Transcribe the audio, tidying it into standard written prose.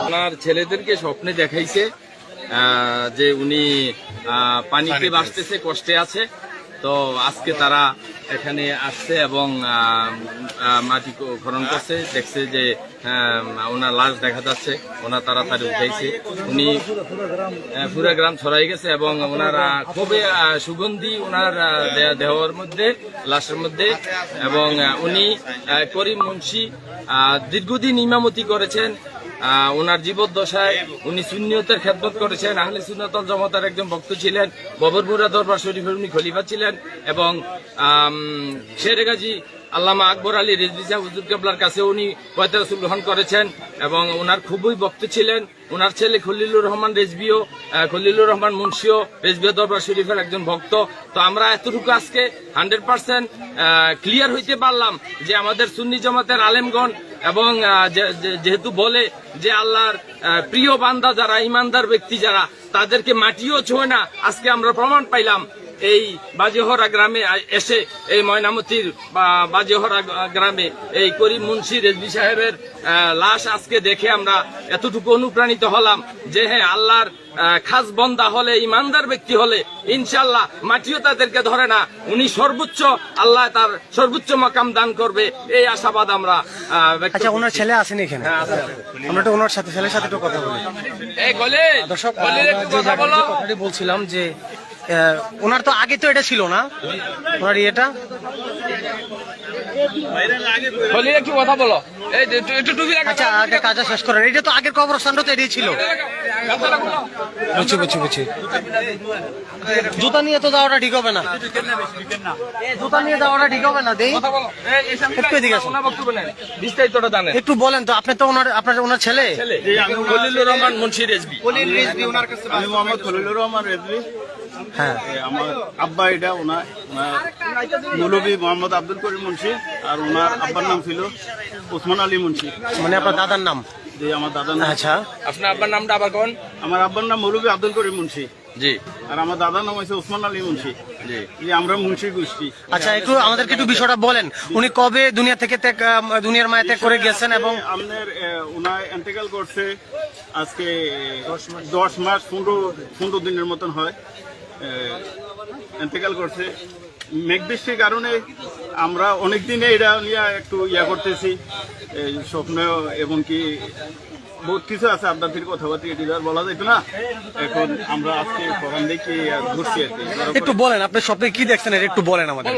ওনার ছেলেদেরকে স্বপ্নে দেখাইছে যে উনি পানিতে ভাসতেছে, কষ্টে আছে। তো আজকে তারা এখানে আসছে এবং মাটি খনন করছে, দেখছে যে ওনার লাশ দেখা যাচ্ছে, ওনার তাড়াতাড়ি উঠাইছে। উনি পুরো গ্রাম ছড়াই গেছে এবং ওনার খুবই সুগন্ধি ওনার দেহের মধ্যে, লাশের মধ্যে। এবং উনি করিম মুন্সি দীর্ঘদিন ইমামতি করেছেন। ওনার জীবদ্দশায় উনি সুন্নিয়তের খেদমত করেছেন, আহলে সুন্নাত ওয়াল জামাতের একজন ভক্ত ছিলেন, ববরপুরা দরবার শরীফের উনি খলিফা ছিলেন এবং শেরে গাজী আল্লামা আকবর আলী রিজভী সাহেব হুজুর কেবলার কাছে উনি বয়াত রাসূল গ্রহণ করেছেন এবং ওনার খুবই ভক্ত ছিলেন। ওনার ছেলে খলিলুর রহমান রেজভিও, খলিলুর রহমান মুন্সিও রেজভিয়া দরবার শরীফের একজন ভক্ত। তো আমরা এতটুকু আজকে 100% ক্লিয়ার হইতে পারলাম যে আমাদের সুন্নি জামাতের আলেমগণ এবং যেহেতু বলে যে আল্লাহর প্রিয় বান্দা যারা, ইমানদার ব্যক্তি যারা, তাদেরকে মাটিও ছোঁয় না। আজকে আমরা প্রমাণ পাইলাম এই বাজেহরা গ্রামে এসে, এই ময়নামতির বাজেহরা গ্রামে এই করিম মুন্সি রেজভী সাহেবের লাশ আজকে দেখে আমরা এতটুকু অনুপ্রাণিত হলাম যে হ্যাঁ, আল্লাহর খাস বন্দা হলে, ইমানদার ব্যক্তি হলে ইনশাল্লাহ মাটিও তাদেরকে ধরে না। উনি সর্বোচ্চ, আল্লাহ তার সর্বোচ্চ মাকাম দান করবে, এই আশাবাদ আমরা। আচ্ছা, ওনার ছেলে আসেন এখানে, আমরা তো ওনার সাথে, ছেলের সাথে একটু কথা বলি। দর্শক, কথাটি বলছিলাম যে ওনার তো আগে তো এটা ছিল না, ওনার ইয়েটা। একটু কথা বলো, আচ্ছা, আগে কাজটা শেষ করেন। এটা তো আগের কবরস্থানটা তো এটাই ছিল। বুঝছি। জুতা নিয়ে তো যাওয়াটা ঠিক হবে না, জুতা নিয়ে যাওয়াটা ঠিক হবে না। একটু এদিকে আসুন, বিস্তারিতটা জানেন একটু বলেন তো। আপনি তো ওনার ছেলে খলিলুর রহমান মুন্সি রেজভী। আমি মোহাম্মদ খলিলুর রহমান রেজভী। হ্যাঁ, আমার আব্বা এটা, ওনার মৌলভী মোহাম্মদ আব্দুল করিম মুন্সি, আর ওনার আব্বার নাম ছিল ওসমান আলী মুন্সি। মানে আপনার দাদার নাম? জি, আমার দাদার নাম। আচ্ছা, আপনার আব্বার নামটা আবার কোন? আমার আব্বার নাম মৌলভী আব্দুল করিম মুন্সি। জি। আর আমার দাদার নাম হচ্ছে ওসমান আলী মুন্সি। জি, আমরা মুন্সি গোষ্ঠী। আচ্ছা, একটু আমাদেরকে একটু বিষয়টা বলেন। উনি কবে দুনিয়া থেকে দুনিয়ার মায়া ত্যাগ করে গেছেন এবং আপনার ওনার এন্টেকাল করছে আজকে 10 মাস 15 দিনের মতন হয়। এন্তেকাল করছে মেঘবৃষ্টির কারণে। আমরা অনেকদিনে এটা নিয়ে একটু করতেছি, স্বপ্ন এবং কি বহুত কিছু আছে, আপনাদের কথাবার্তা এটি বলা যেত না। এখন আমরা আজকে ফোরাম দেখি ঘুরছি আর কি। একটু বলেন, আপনি স্বপ্নে কি দেখছেন, একটু বলেন আমাদের।